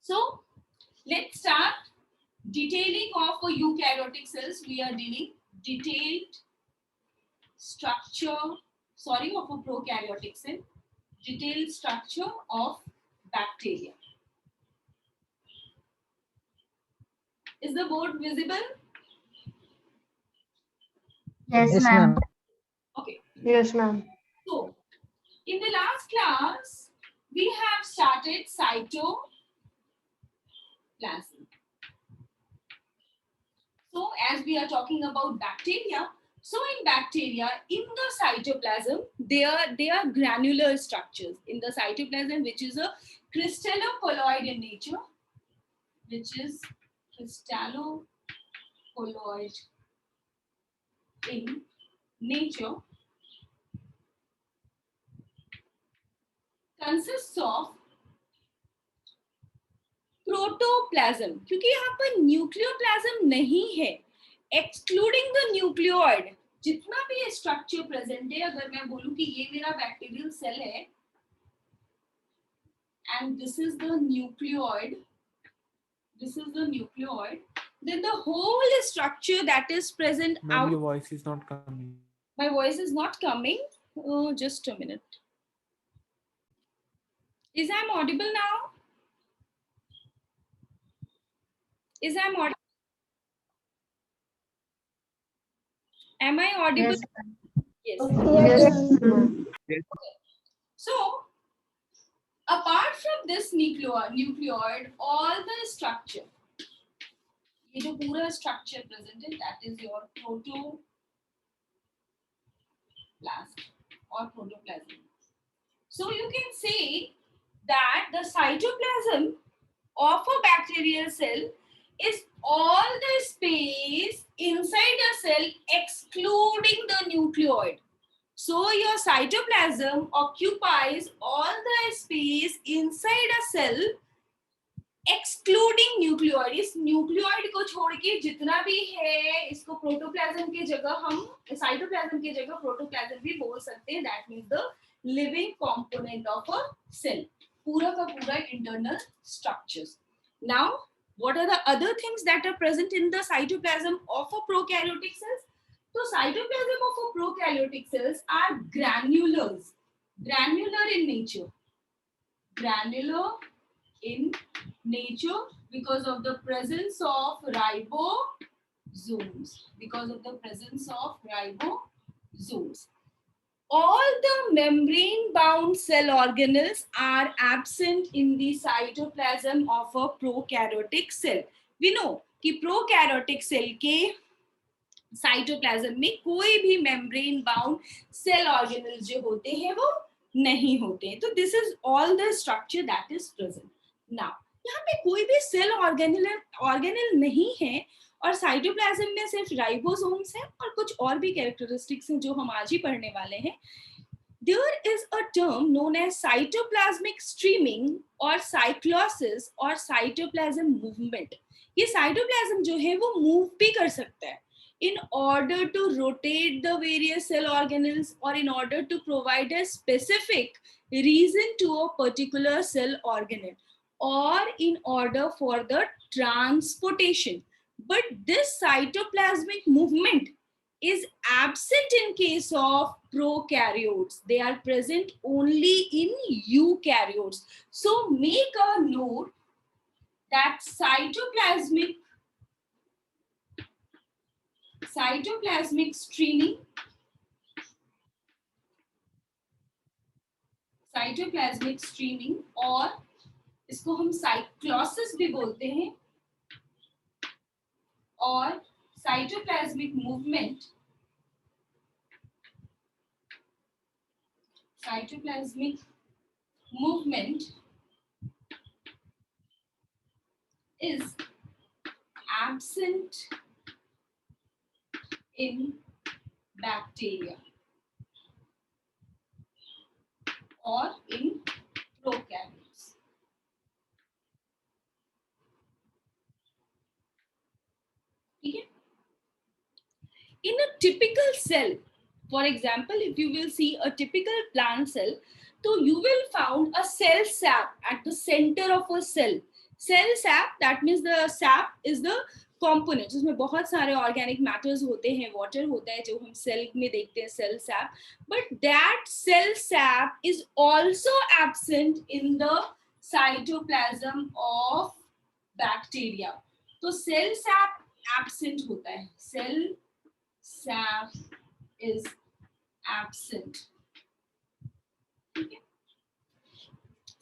So let's start detailing of eukaryotic cells. We are dealing detailed structure, of a prokaryotic cell, detailed structure of bacteria. Is the board visible? Yes, Yes, ma'am. ma'am. Okay. Yes, ma'am. So in the last class, we have started cytoplasm. So as we are talking about bacteria, so in bacteria, in the cytoplasm, they are granular structures. In the cytoplasm, which is a crystallocolloid in nature, which is crystallocolloid in nature, consists of protoplasm. क्योंकि यहाँ पर nucleoplasm नहीं है, excluding the nucleoid, जितना भी structure present है, अगर मैं बोलूं कि ये मेरा बैक्टीरियल सेल है and this is the nucleoid, then the whole structure that is present Ma'am, out. your voice is not coming. My voice is not coming. Oh, just a minute. Is I'm audible now? Is I'm audible? Am I audible? Yes. Yes. Yes, ma'am. So, apart from this nucleoid, all the structure, ये जो पूरा structure present है, that is your protoplasm or protoplasm. So you can say that the cytoplasm of a bacterial cell is all the space inside a cell excluding the nucleoid. So your cytoplasm occupies all the space inside a cell excluding nucleoid. इस nucleoid को छोड़ के जितना भी है, इसको protoplasm के जगह हम साइटोप्लाज्म के जगह प्रोटोप्लाज्म भी बोल सकते हैं. That means the living component of a cell, पूरा का पूरा internal structures. Now what are the other things that are present in the cytoplasm of a prokaryotic cells? So cytoplasm of a prokaryotic cells are granulars, granular in nature, granular in nature because of the presence of ribosomes, all the membrane bound cell organelles are absent in the cytoplasm of a prokaryotic cell. We know कि prokaryotic cell के cytoplasm में कोई भी membrane bound cell organelle जो होते हैं वो नहीं होते हैं. तो this is all the structure that is present. Now यहाँ पे कोई भी सेल ऑर्गेनल नहीं है और साइटोप्लाज्म में सिर्फ राइबोसोम्स हैं और कुछ और भी कैरेक्टरिस्टिक्स हैं जो हम आज ही पढ़ने वाले हैं. There is a term known as cytoplasmic streaming or cyclosis or cytoplasm movement. ये साइटोप्लाज्म जो है वो मूव भी कर सकता है in order to rotate the various cell organelles or in order to provide a specific reason to a particular cell organelle or in order for the transportation. But this cytoplasmic movement is absent in case of prokaryotes. They are present only in eukaryotes. So make a note that cytoplasmic streaming, और इसको हम cyclosis भी बोलते हैं, और cytoplasmic movement is absent in bacteria or in prokaryotes. ठीक है? In a typical cell, for example, if you will see a typical plant cell, so you will found a cell sap at the center of a cell. Cell sap, that means the sap is the components, उसमें बहुत सारे organic matters होते हैं, water होता है जो हम cell में देखते हैं, cell sap, but that cell sap is also absent in the cytoplasm of bacteria. तो सेल सैप एब्सेंट होता है, cell sap is absent.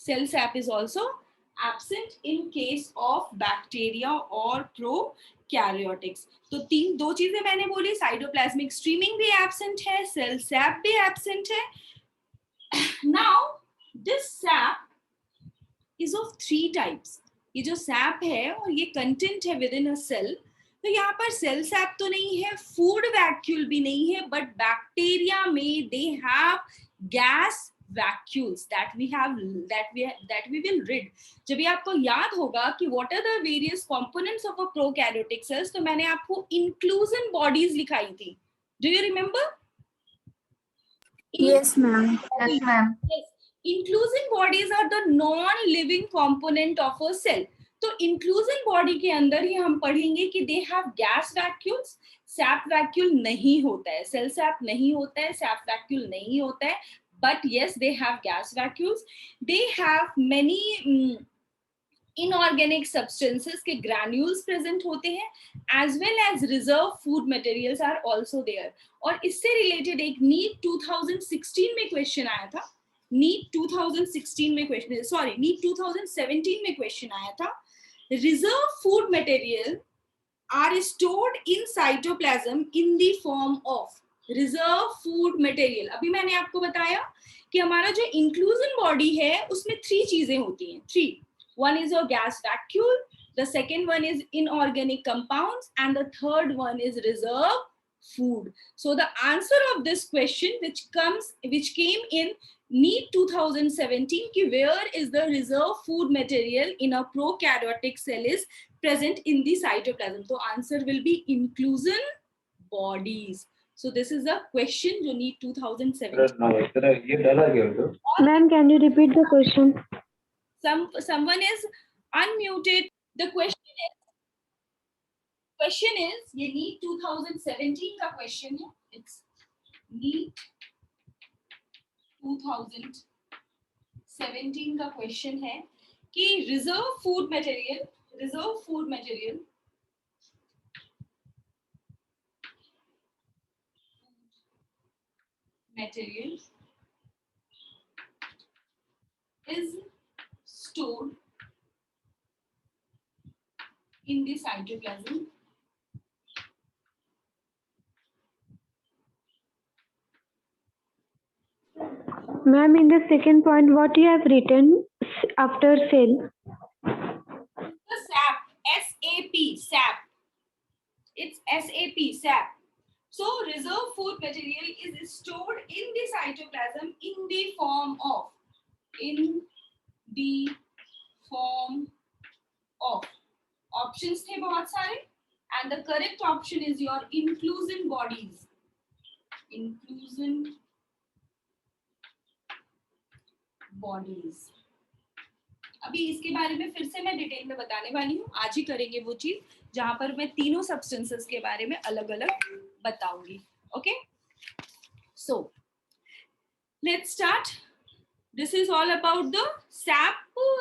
Cell sap is also absent in case of bacteria or prokaryotics. तो दो चीजें मैंने बोली, cytoplasmic streaming भी absent है, सेल सैप भी एब्सेंट है. Now this SAP is of 3 types. ये जो सैप है और ये कंटेंट है विद इन अ सेल, तो यहाँ पर सेल सैप तो नहीं है, फूड वैक्यूल भी नहीं है, बट बैक्टीरिया में they have gas vacuoles that we will read. जब ये आपको याद होगा कि what are the various components of a prokaryotic cells, तो मैंने आपको inclusion bodies लिखाई थी. Do you remember? Yes, ma'am. Yes, ma'am. Yes. Inclusion bodies are the non-living component of a cell. तो inclusion body के अंदर ही हम पढ़ेंगे कि they have gas vacuoles. sap vacuole नहीं होता है, cell sap नहीं होता है, sap vacuole नहीं होता है, but yes, they have gas vacuoles. They have many inorganic substances के granules present होते हैं, as well as reserve food materials are also there. और इससे related एक NEET 2016 में question आया था, NEET 2016 में question, sorry, NEET 2017 में question आया था. Reserve food material are stored in cytoplasm in the form of reserve food material. अभी मैंने आपको बताया कि हमारा जो इंक्लूजन बॉडी है उसमें 3 चीजें होती हैं, 3. One is your gas vacuole, the second one is inorganic compounds, and the third one is reserve food. So the answer of this question which came in NEET 2017 ki where is the reserve food material in a prokaryotic cell is present in the cytoplasm. So answer will be inclusion bodies. So this is a question जो NEET 2017. Ma'am, can you repeat the question? Someone is unmuted. The question is ये NEET 2017 का question है. It's NEET 2017 का question है कि reserve food material is stored in the cytoplasm Ma'am, in the second point, what you have written after cell? the sap, SAP, sap. It's SAP, sap. So reserve food material is stored in the cytoplasm in the form of options थे बहुत सारे, and the correct option is your inclusion bodies. अभी इसके बारे में फिर से मैं डिटेल में बताने वाली हूँ, आज ही करेंगे वो चीज जहां पर मैं तीनों सब्सटेंसेस के बारे में अलग अलग बताऊंगी. Okay, so let's start. This is all about the sap.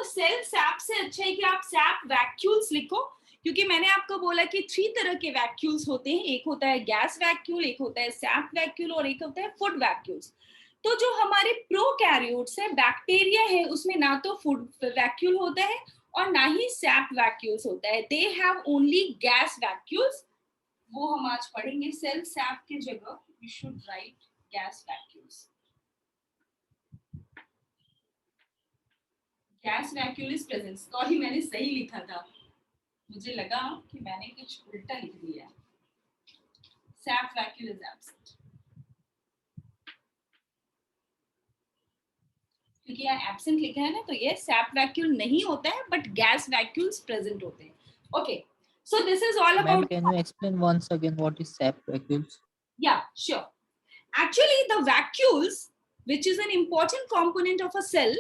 Cell sap से अच्छा है कि आप सैप वैक्यूल्स लिखो, क्योंकि मैंने आपको बोला कि 3 तरह के वैक्यूल्स होते हैं. एक होता है गैस वैक्यूल, एक होता है सैप वैक्यूल और एक होता है फूड वैक्यूल्स. तो जो हमारे प्रोकैरियोट्स है, बैक्टीरिया है, उसमें ना तो फूड वैक्यूल होता है और ना ही सैप वैक्यूल्स होता है. They have only gas vacuoles. वो हम आज पढ़ेंगे. सेल सैप की जगह we should write gas vacuoles. Gas vacuole is present. Sorry, मैंने सही लिखा था, मुझे लगा कि मैंने कुछ उल्टा लिख दिया. सैप वैक्यूल इज एब्सेंट, क्योंकि यहाँ एब्सेंट लिखा है ना, तो ये सैप वैक्यूल नहीं होता है, बट गैस वैक्यूल्स प्रेजेंट होते हैं. Okay, so this is all Ma'am, about. can you explain once again what is sap vacuoles? Yeah, sure. Actually, the vacuoles, which is an important component of a cell,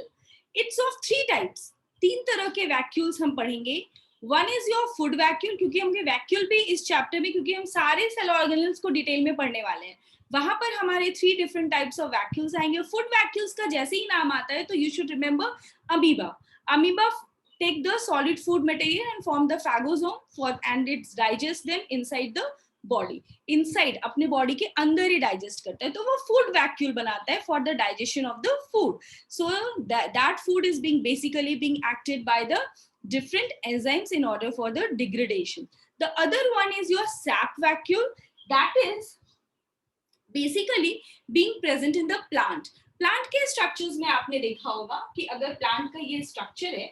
it's of 3 types. तीन तरह के vacuoles हम पढ़ेंगे. One is your food vacuole, क्योंकि हम vacuole भी इस chapter में, क्योंकि हम सारे सेल ऑर्गेनल्स को डिटेल में पढ़ने वाले हैं, वहां पर हमारे 3 डिफरेंट टाइप्स ऑफ वैक्यूल्स आएंगे. फूड वैक्यूल्स का जैसे ही नाम आता है तो you should remember amoeba. Amoeba take the solid food material and form the phagosome for and it digest them inside the body. Inside अपने body के अंदर ही digest करता है, तो वो food vacuole बनाता है for the digestion of the food. So that food is basically being acted by the different enzymes in order for the degradation. The other one is your sap vacuole, that is basically being present in the plant. Plant के structures में आपने देखा होगा कि अगर plant का ये structure है,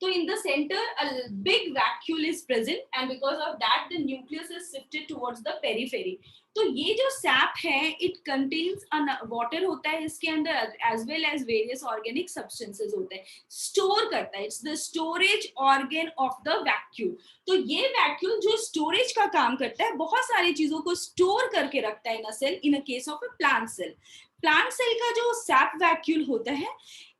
so in the center a big vacuole is present and because of that the nucleus is shifted towards the periphery. तो ये जो sap है it contains water होता है इसके अंदर as well as various organic substances होते हैं, store करता है. It's the storage organ of the vacuole. तो ये vacuole जो storage का काम करता है, बहुत सारी चीजों को store करके रखता है in a cell, in a case of a plant cell. Plant cell का जो sap vacuole होता है,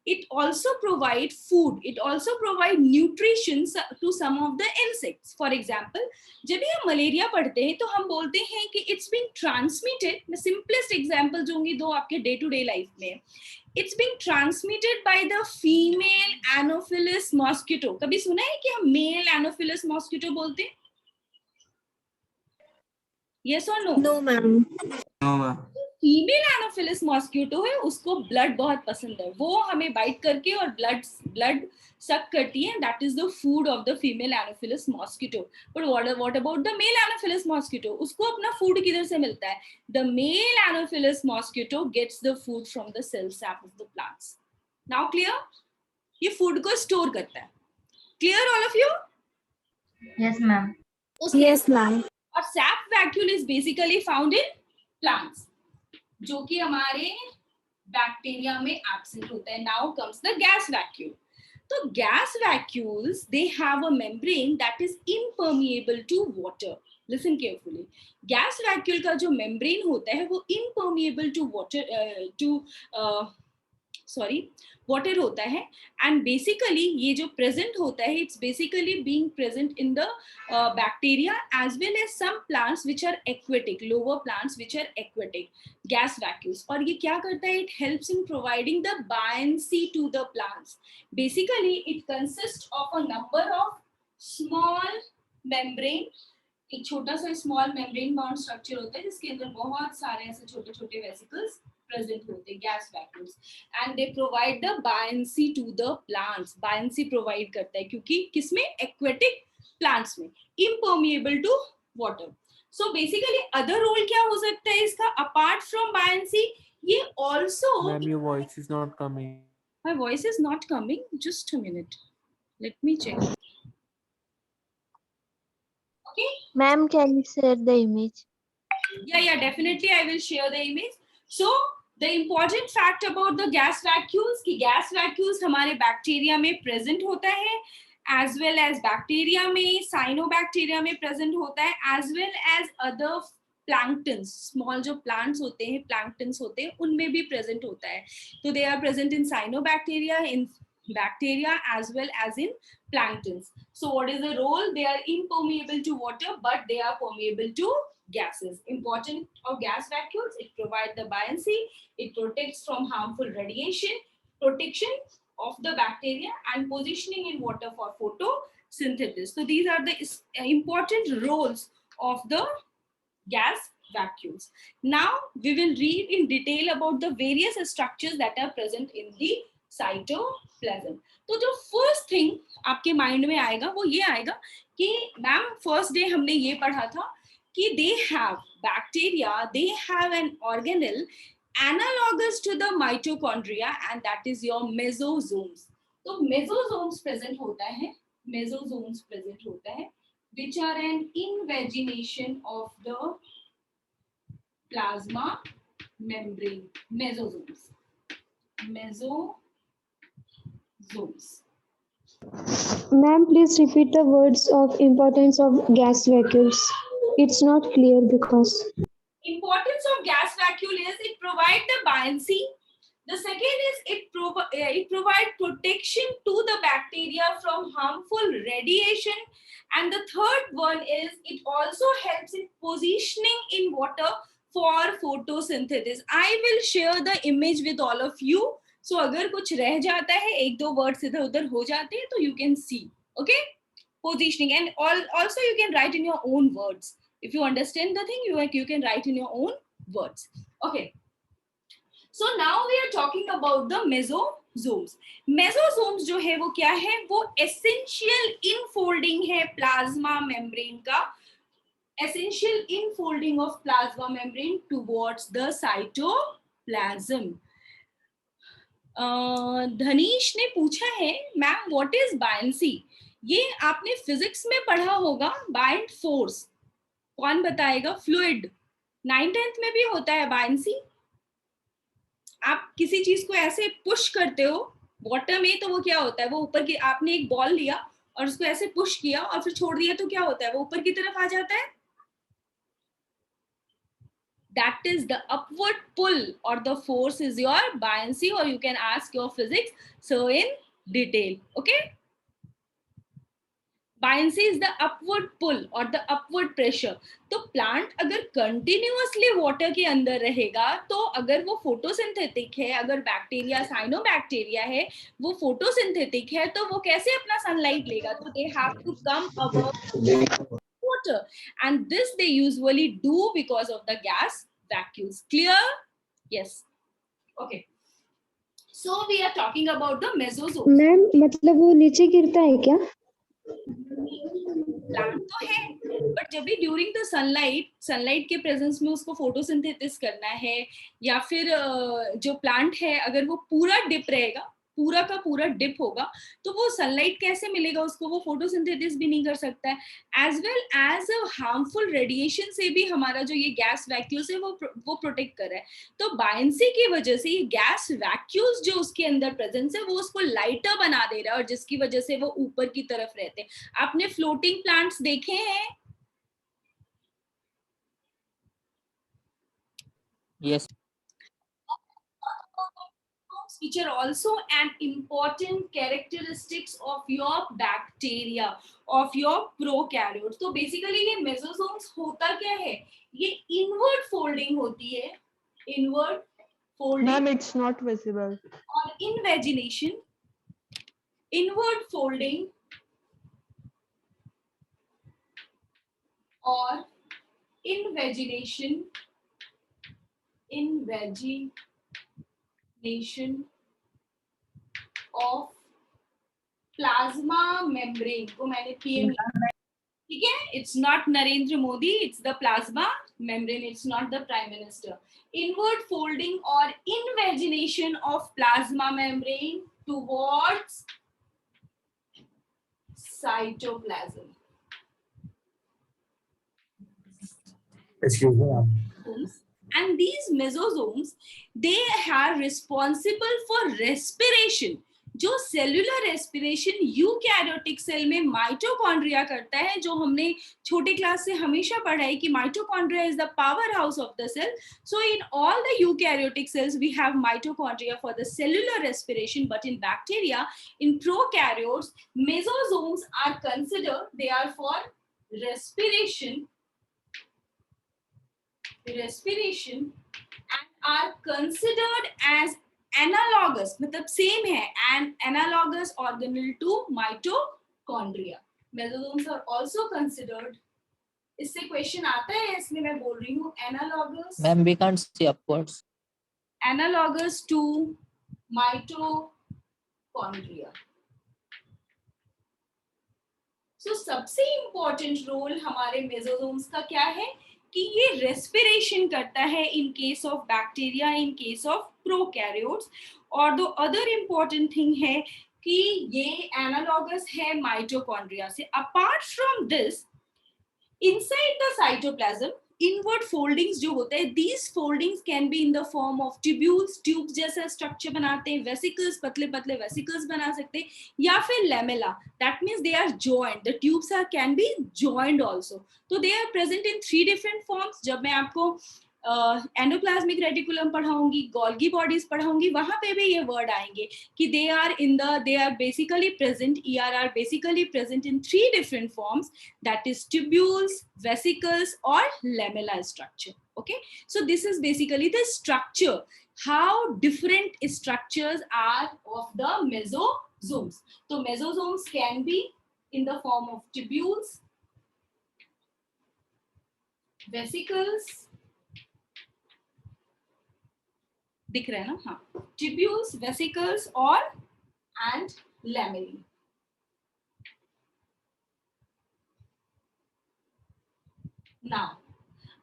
it also provide food, it also provide nutrition to some of the insects. For example, जब भी हम मलेरिया पढ़ते हैं तो हम बोलते हैं कि it's being transmitted. मैं simplest example दूंगी दो आपके day to day life में. It's being transmitted by the female Anopheles mosquito. कभी सुना है कि हम male Anopheles mosquito बोलते हैं? Yes or no? No, ma'am. No, ma'am. Female anopheles mosquito है, उसको ब्लड बहुत पसंद है, वो हमें बाइट करके और ब्लड सक करती है. That is the food of the female anopheles mosquito. But what about the male anopheles mosquito? उसको अपना फूड किधर से मिलता है? The male anopheles mosquito gets the food from the cell sap of the plants. Now clear? ये food को store करता है. Clear all of you? Yes, ma'am. Yes, ma'am. और sap vacuole is basically found in plants, जो कि हमारे bacteria में absent होता है. Now comes the gas vacuole. तो gas vacuoles they have a membrane that is impermeable to water. Listen carefully. Gas vacuole का जो मेम्ब्रेन होता है वो इम्पर्मिएबल टू वाटर वाटर होता है. एंड बेसिकली ये जो प्रेजेंट होता है, it's basically being present in the bacteria as well as some plants which are aquatic, lower plants which are aquatic. Gas vacuoles. और ये क्या करता है? It helps in providing the buoyancy to the plants. Basically it consist of a number of small membrane. एक छोटा सा small membrane bound structure होता है जिसके अंदर बहुत सारे ऐसे छोटे छोटे वेसिकल्स present होते हैं, gas vacuoles. And they provide the buoyancy to the plants. Buoyancy provide करता है क्योंकि किसमें? एक्वेटिक प्लांट्स में. Impermeable to water. So basically other role क्या हो सकता है इसका अपार्ट फ्रॉम बायंसी? ये also. Ma'am, your voice is not coming. My voice is not coming. Just a minute. Let me check. Okay. Ma'am, can you share the image? Yeah, definitely I will share the image. So the important fact about the gas vacuoles कि gas vacuoles हमारे bacteria में present होता है, as well as bacteria में, cyanobacteria में present होता है, as well as other planktons, small जो प्लांट्स होते हैं, प्लैंक्टन्स होते हैं, उनमें भी प्रेजेंट होता है. तो they are present in cyanobacteria, in bacteria as well as in planktons. So what is the role? They are impermeable to water but they are permeable to gases. Important of gas vacuoles, it provides the buoyancy, it protects from harmful radiation, protection of the bacteria and positioning in water for photosynthesis. So these are the important roles of the gas vacuoles. Now we will read in detail about the various structures that are present in the cytoplasm. तो जो first thing आपके mind में आएगा वो ये आएगा कि ma'am first day हमने ये पढ़ा था कि they have bacteria, they have an organelle analogous to the mitochondria and that is your mesosomes. तो मेसोसोम्स प्रेजेंट होता है, मेसोसोम्स प्रेजेंट होता है which are an invagination of the plasma membrane. Mesosomes. Ma'am, please repeat the words of importance of gas vacuoles. It's not clear because. Importance of gas vacuole is it provides the buoyancy. The second is it provide protection to the bacteria. bacteria from harmful radiation. And the third one is it also helps in positioning in water for photosynthesis. I will share the image with all of you. So अगर कुछ रह जाता है, एक दो words इधर उधर हो जाते हैं, तो you can see. Okay, positioning, and also you can write in your own words. If you understand the thing, you can write in your own words. Okay. So now we are talking about the mesosomes. Mesosomes जो है वो क्या है? वो essential infolding है plasma membrane का. Essential infolding of plasma membrane towards the cytoplasm. Dhanish ने पूछा है, मैम व्हाट इज बायंसी? ये आपने फिजिक्स में पढ़ा होगा, बायंट फोर्स. कौन बताएगा? फ्लूइड. 9th में भी होता है बायंसी. आप किसी चीज को ऐसे पुश करते हो वाटर में, तो वो क्या होता है? वो ऊपर की, आपने एक बॉल लिया और उसको ऐसे पुश किया और फिर छोड़ दिया, तो क्या होता है? वो ऊपर की तरफ आ जाता है. That is the upward pull, or the force is your buoyancy, or you can ask your physics so in detail. Okay, buoyancy is the upward pull or the upward pressure. तो प्लांट अगर continuously water के अंदर रहेगा, तो अगर वो photosynthetic है, अगर बैक्टीरिया साइनोबैक्टीरिया है वो फोटोसिंथेटिक है, तो वो कैसे अपना सनलाइट लेगा? तो they have to come above water, and this they usually do because of the gas vacuums. Clear? Yes. Okay, so we are talking about the mesosomes. Ma'am मतलब वो नीचे गिरता है क्या? प्लांट तो है, बट जब भी ड्यूरिंग द सनलाइट के प्रेजेंस में उसको फोटोसिंथेसिस करना है, या फिर जो प्लांट है अगर वो पूरा डिप रहेगा, पूरा का पूरा डिप होगा, तो वो सनलाइट कैसे मिलेगा उसको? वो फोटोसिंथेसिस भी नहीं कर सकता है. As well as harmful radiation से भी हमारा जो ये गैस वैक्यूल्स है वो प्रोटेक्ट कर रहा है. तो बायंसी की वजह से ये गैस वैक्यूल्स जो उसके अंदर प्रेजेंस है वो उसको लाइटर बना दे रहा है, और जिसकी वजह से वो ऊपर की तरफ रहते हैं. आपने फ्लोटिंग प्लांट्स देखे हैं? Yes. Which are also an important characteristics of your bacteria, of your prokaryotes. तो basically ये mesosomes होता क्या है? ये inward folding होती है, inward folding. Ma'am, it's not visible. और invagination, inward folding और invagination of plasma membrane को मैंने PM, ठीक है? It's not Narendra Modi, it's the plasma membrane, it's not the Prime Minister. Inward folding or invagination of plasma membrane towards cytoplasm. Excuse me, ma'am. And these mesosomes, they are responsible for respiration. जो cellular respiration eukaryotic cell में mitochondria करता है, जो हमने छोटे class से हमेशा पढ़ा है कि mitochondria is the power house of the cell. So in all the eukaryotic cells we have mitochondria for the cellular respiration, but in bacteria, in prokaryotes, mesosomes are considered, they are for respiration and are considered as analogous, मतलब same है, and analogous organelle to mitochondria. Mesosomes are also considered, इससे question आता है, इसलिए मैं बोल रही हूँ analogous. Ma'am, we can't see upwards. Analogous to mitochondria. So सबसे important role हमारे मेसोसोम्स का क्या है कि ये रेस्पिरेशन करता है in case of bacteria, in case of prokaryotes. और दो अदर इम्पोर्टेंट थिंग है कि ये एनालॉगस है माइटोकॉन्ड्रिया से. Apart from this, inside the cytoplasm inward foldings जो होते हैं, these foldings can be in the form of tubules, tubes जैसा स्ट्रक्चर बनाते हैं, वेसिकल्स, पतले पतले वेसिकल्स बना सकते हैं, या फिर lamella, that means they are joint, the tubes are can be joint also. तो they are present in 3 different forms. जब मैं आपको एंडोप्लाज्मिक रेटिकुलम पढ़ाऊंगी, गोल्गी बॉडीज पढ़ाऊंगी, वहां पे भी ये वर्ड आएंगे कि they are basically present, ER basically present in 3 different forms, that is tubules, vesicles or lamellar structure. Okay, so this is basically the structure, how different structures are of the mesosomes. So mesosomes can be in the form of tubules, vesicles, दिख रहा है ना, हाँ, tubules, vesicles or and lamellae. Now,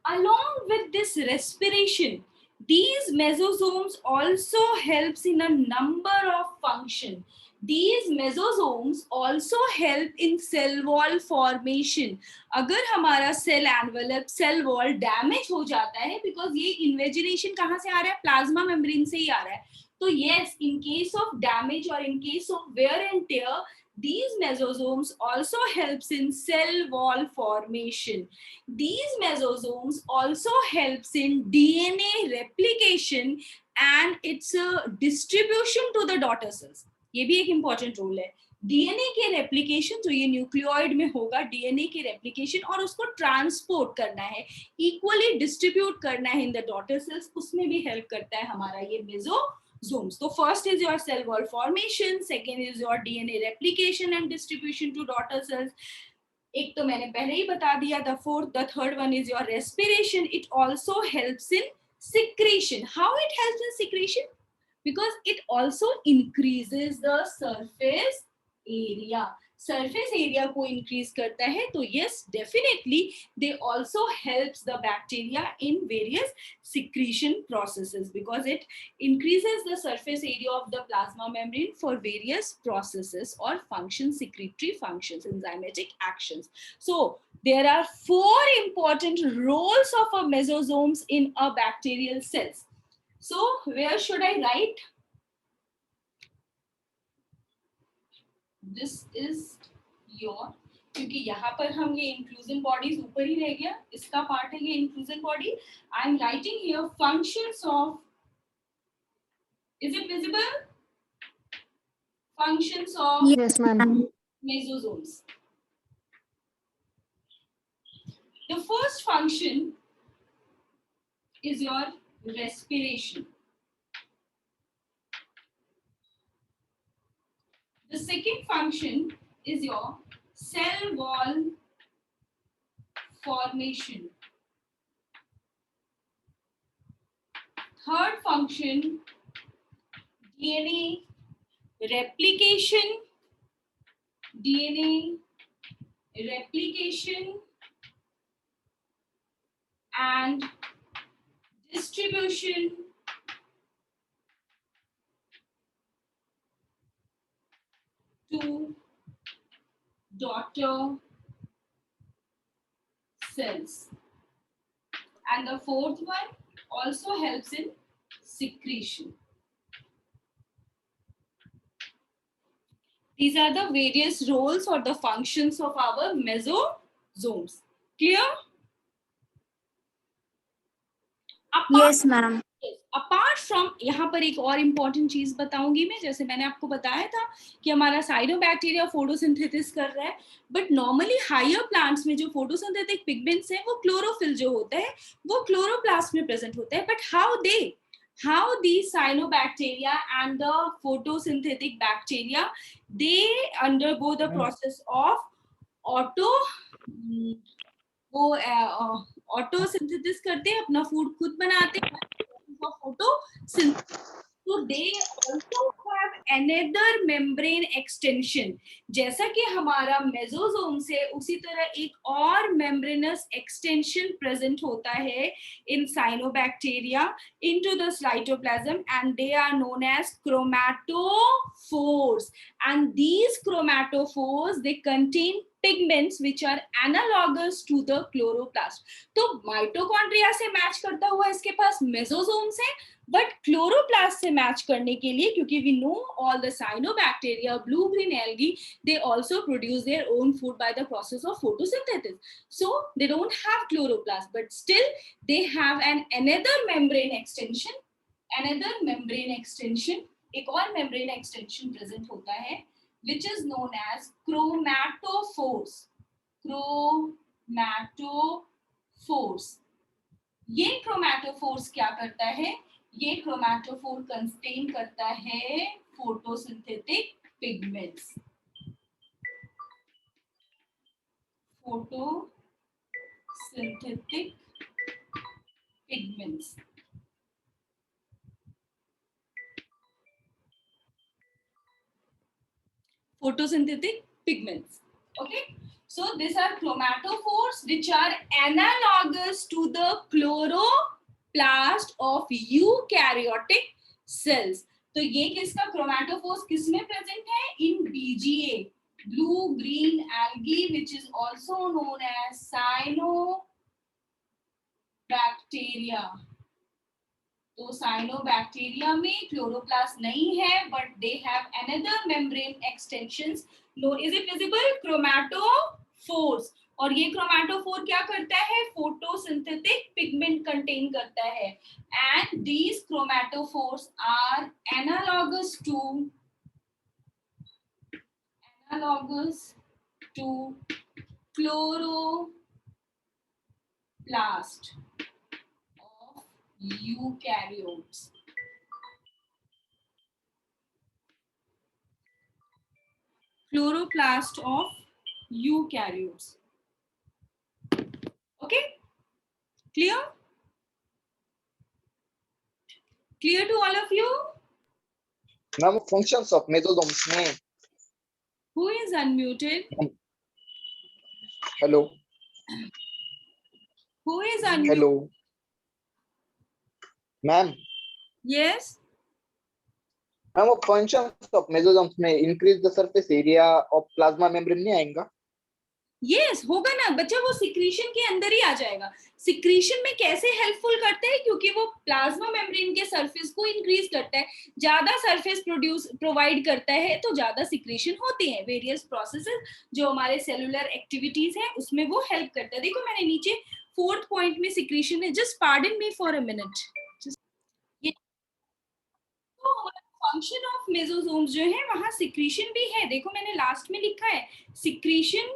along with this respiration, these mesosomes also helps in a number of function. These mesosomes also help in cell wall formation. अगर हमारा cell envelope, cell wall damage हो जाता है, because ये invagination कहाँ से आ रहा है? Plasma membrane से ही आ रहा है. तो yes, in case of damage or in case of wear and tear, these mesosomes also helps in cell wall formation. These mesosomes also helps in DNA replication and its distribution to the daughter cells. ये भी एक important role है. DNA के replication, जो ये nucleoid में होगा, DNA के replication और उसको ट्रांसपोर्ट करना है, equally distribute करना है in the daughter cells, उसमें भी help करता है हमारा ये mesosomes. So first is your cell wall formation, second is your DNA replication and distribution to daughter cells. एक तो मैंने पहले ही बता दिया. The third one is your respiration. It also helps in secretion. How it helps in secretion? Because it also increases the surface area. Surface area को increase करता है, तो yes, definitely they also helps the bacteria in various secretion processes, because it increases the surface area of the plasma membrane for various processes or functions, secretory functions, enzymatic actions. So there are 4 important roles of a mesosomes in a bacterial cells. So where should I write? This is your, क्योंकि यहाँ पर हम ये inclusion bodies ऊपर ही रह गया, इसका part है ये inclusion body. I am writing here functions of, is it visible? Functions of Yes, ma'am. mesosomes. The first function is your respiration. The second function is your cell wall formation. Third function, DNA replication. DNA replication and distribution to daughter cells. And the fourth one also helps in secretion. These are the various roles or the functions of our mesosomes. Clear? Yes, ma'am. Apart from, यहाँ पर एक और important चीज बताऊंगी मैं, जैसे मैंने आपको बताया था कि हमारा साइनोबैक्टीरिया फोटोसिंथेसिस कर रहा है, बट नॉर्मली हायर प्लांट्स में जो फोटोसिंथेटिक पिगमेंट्स हैं वो क्लोरोफिल जो होता है वो क्लोरोप्लास्ट में प्रेजेंट होता है. But how these cyanobacteria and the photosynthetic bacteria, they undergo the process of ऑटोसिंथेसिस करते हैं, अपना फूड खुद बनाते हैं, photosynthesis. So they also have another membrane extension. जैसा कि हमारा मेसोसोम से उसी तरह एक और membranous extension present होता है in cyanobacteria into the cytoplasm, and they are known as chromatophores. And these chromatophores, they contain pigments which are analogous to the chloroplast. तो माइटोकॉन्ड्रिया से मैच करता हुआ इसके पास मेसोसोम्स है, बट क्लोरोप्लास्ट से मैच करने के लिए, क्योंकि we know all the cyanobacteria, blue green algae, they also produce their own food by the process of photosynthesis. So they don't have chloroplast, but still they have another membrane extension, एक और membrane extension present होता है, which is known as chromatophores. ये chromatophores क्या करता है? ये chromatophore contain करता है photosynthetic pigments. Photosynthetic pigments. Okay, so these are chromatophores which are analogous to the chloroplast of eukaryotic cells. तो ये किसका क्रोमैटोफोर्स किसमें प्रेजेंट है? इन BGA, blue green algae, which is also known as cyanobacteria. तो cyanobacteria में chloroplast नहीं है, but they have another membrane extensions. No, is it visible? Chromatophores. और ये क्रोमैटोफोर क्या करता है? फोटोसिंथेटिक पिगमेंट कंटेन करता है. And these chromatophores are analogous to chloroplast eukaryotes. Chloroplast of eukaryotes. Okay, clear to all of you? Ma'am, functions of mesosomes में. Who is unmuted? Hello. Who is unmuted? Hello. Ma'am. Yes. Ma'am, वो functions of मेसोसोम्स में increase the surface area of plasma membrane नहीं आएगा? Yes, होगा ना बच्चा, वो secretion के अंदर ही आ जाएगा. सिक्रीशन में कैसे हेल्पफुल करते हैं? क्योंकि वो प्लाज्मा मेम्ब्रेन के सरफेस को इंक्रीज करता है, ज्यादा सरफेस प्रोवाइड करता है, तो ज्यादा सिक्रीशन होती है. वेरियस प्रोसेसेस जो हमारे सेलुलर एक्टिविटीज है उसमें वो हेल्प करता है. देखो मैंने नीचे 4th पॉइंट में सिक्रीशन है. Just pardon me for a minute. Function of मेसोसोम्स जो है वहां सिक्रीशन भी है. देखो मैंने लास्ट में लिखा है, सिक्रीशन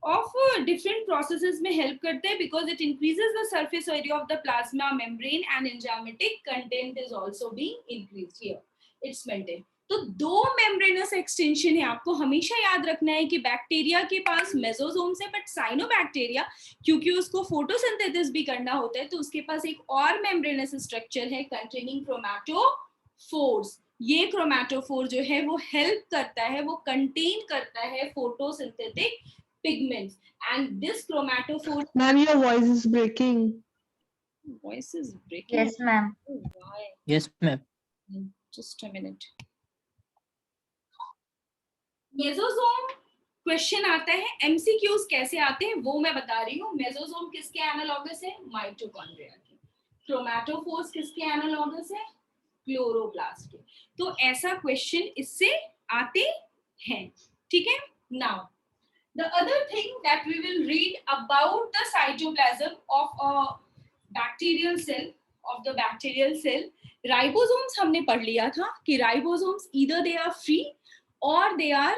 ऑफ डिफरेंट प्रोसेसेस में हेल्प करते हैं, because it increases the surface area of the plasma membrane and enzymatic content is also being increased here. It's maintain. तो 2 मेम्ब्रेनस एक्सटेंशन है. आपको हमेशा याद रखना है कि बैक्टीरिया के पास मेसोसोम्स है, बट साइनोबैक्टीरिया क्योंकि उसको फोटोसिंथेसिस भी करना होता है, तो उसके पास एक और मेम्ब्रेनस स्ट्रक्चर है कंटेनिंग क्रोमैटोफोर्स. ये क्रोमैटोफोर जो है वो हेल्प करता है, वो कंटेन करता है photosynthetic pigments. And this chromatophore. Ma'am, your voice is breaking. Voice is breaking. Yes, ma'am. Oh, why? Yes, ma'am. Just a minute. Mesosome question आता है, एमसीक्यूज कैसे आते हैं वो मैं बता रही हूँ. मेसोसोम किसके एनालॉगस है? माइटोकॉन्ड्रिया के. क्रोमैटोफोर्स किसके एनालॉगस है? क्लोरोप्लास्ट के. तो ऐसा क्वेश्चन इससे आते हैं. ठीक है. Now the other thing that we will read about the cytoplasm of a bacterial cell, ribosomes हमने पढ़ लिया था कि ribosomes either they are free or they are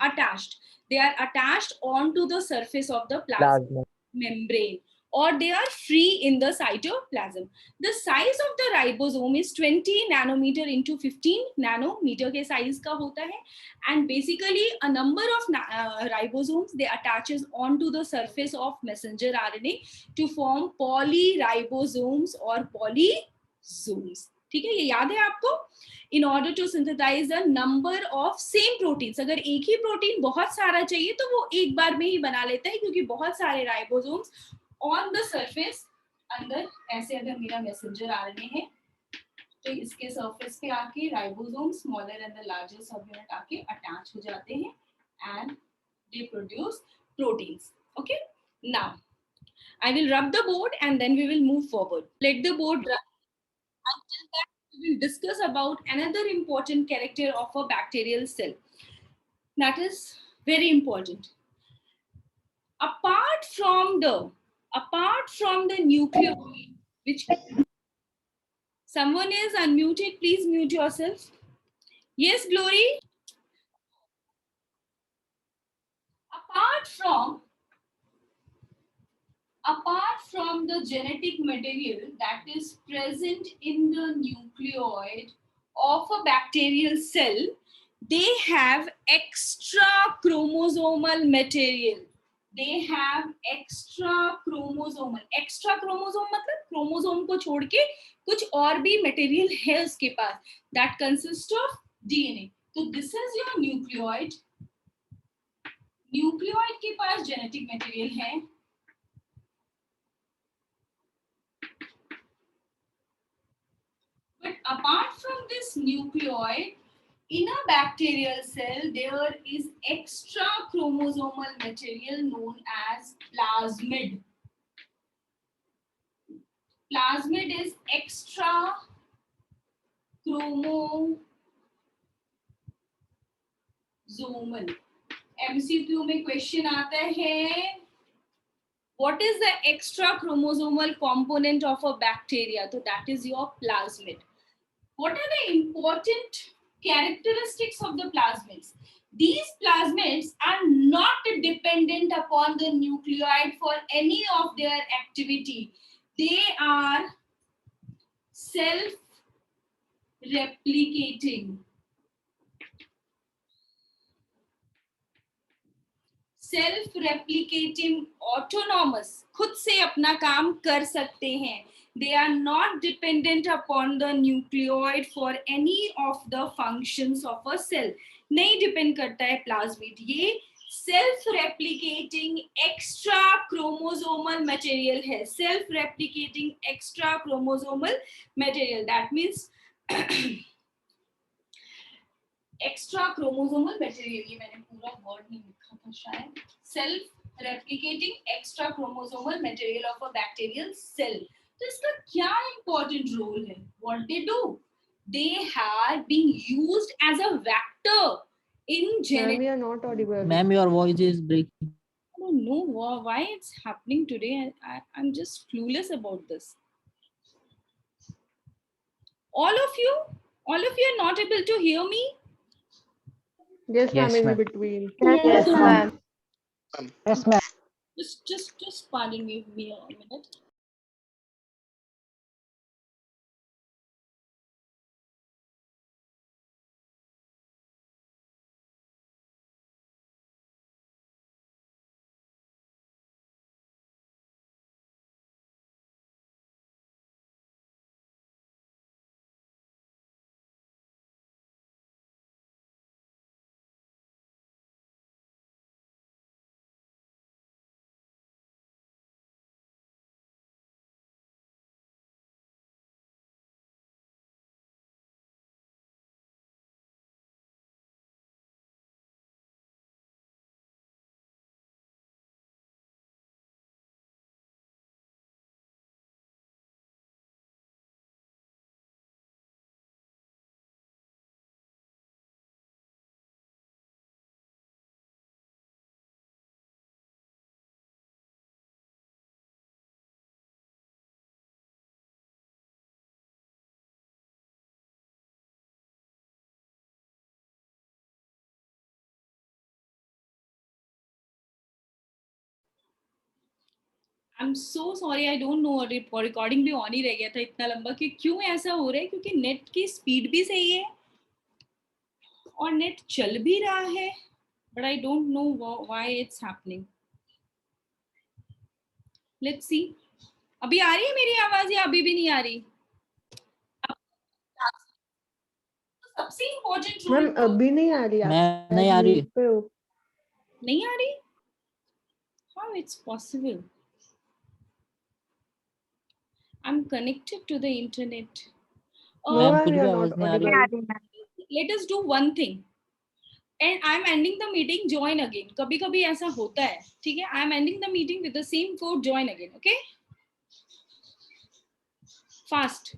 attached onto the surface of the plasma membrane, or they are free in the cytoplasm. The size of the ribosome is 20 nanometer into 15 nanometer के size का होता है. And basically a number of ribosomes, they attaches onto the surface of messenger RNA to form polyribosomes or polysomes. ठीक है, ये याद है आपको? In order to synthesize a number of same proteins. अगर एक ही प्रोटीन बहुत सारा चाहिए तो वो एक बार में ही बना लेता है, क्योंकि बहुत सारे राइबोसोम्स ऑन द सरफेस अंदर. ऐसे अगर मेरा मैसेंजर आरएनए है तो इसके सरफेस पे आके ribosome smaller and the larger सब यूनिट आके अटैच हो जाते हैं and they produce proteins. Okay, now I will rub the board and then we will move forward. Let the board run. Until that, we will discuss about another important character of a bacterial cell. That is very important. Apart from the nucleoid, which someone is unmuted, please mute yourself. Yes, Glory. Apart from the genetic material that is present in the nucleoid of a bacterial cell, they have extra chromosomal material. They have extra chromosome मतलब chromosome को छोड़ के कुछ और भी material है उसके पास, that consists of DNA. तो this is your nucleoid. Nucleoid के पास जेनेटिक मटेरियल है. But apart from this nucleoid, in a bacterial cell, there is extra chromosomal material known as plasmid. Plasmid is extra chromosomal. MCQ में question आता है, what is the extra chromosomal component of a bacteria? So that is your plasmid. What are the important characteristics of the plasmids? These plasmids are not dependent upon the nucleoid for any of their activity. They are self-replicating. Self-replicating, autonomous, खुद से अपना काम कर सकते हैं. They are not dependent upon the nucleoid for any of the functions of a cell. नहीं depend करता है plasmid. ये self-replicating extra chromosomal material है. Self-replicating extra chromosomal material. That means extra chromosomal material. ये मैंने पूरा word नहीं लिखा था शायद. Self-replicating extra chromosomal material of a bacterial cell. तो इसका क्या important role है? What they do? They are being used as a vector in Ma'am, genetic. we are not audible. Ma'am, your voice is breaking. I don't know why it's happening today. I'm just clueless about this. All of you are not able to hear me? Yes, ma'am, Yes, in ma'am. between. Yes, ma'am. Yes, ma'am. Just pardon me a minute. I am so sorry, I don't know, recording भी on ही रह गया था इतना लंबा कि क्यों ऐसा हो रहा है, क्योंकि नेट की स्पीड भी सही है और नेट चल भी रहा है, but I don't know why it's happening. Let's see. अभी आ रही है मेरी आवाज या अभी भी नहीं आ रही? सबसे इम्पोर्टेंट मैम, रूल अभी नहीं आ रही. मैम, नहीं आ रही. पे हो. नहीं आ रही. How it's possible? I'm connected to the internet. No, ma'am, ma'am, कुछ you भी are आवाज not नहीं आ रही. audible. Let us do one thing. And I am ending the meeting, join again. कभी कभी ऐसा होता है, ठीक है. I am ending the meeting with the same code, join again. Okay, fast.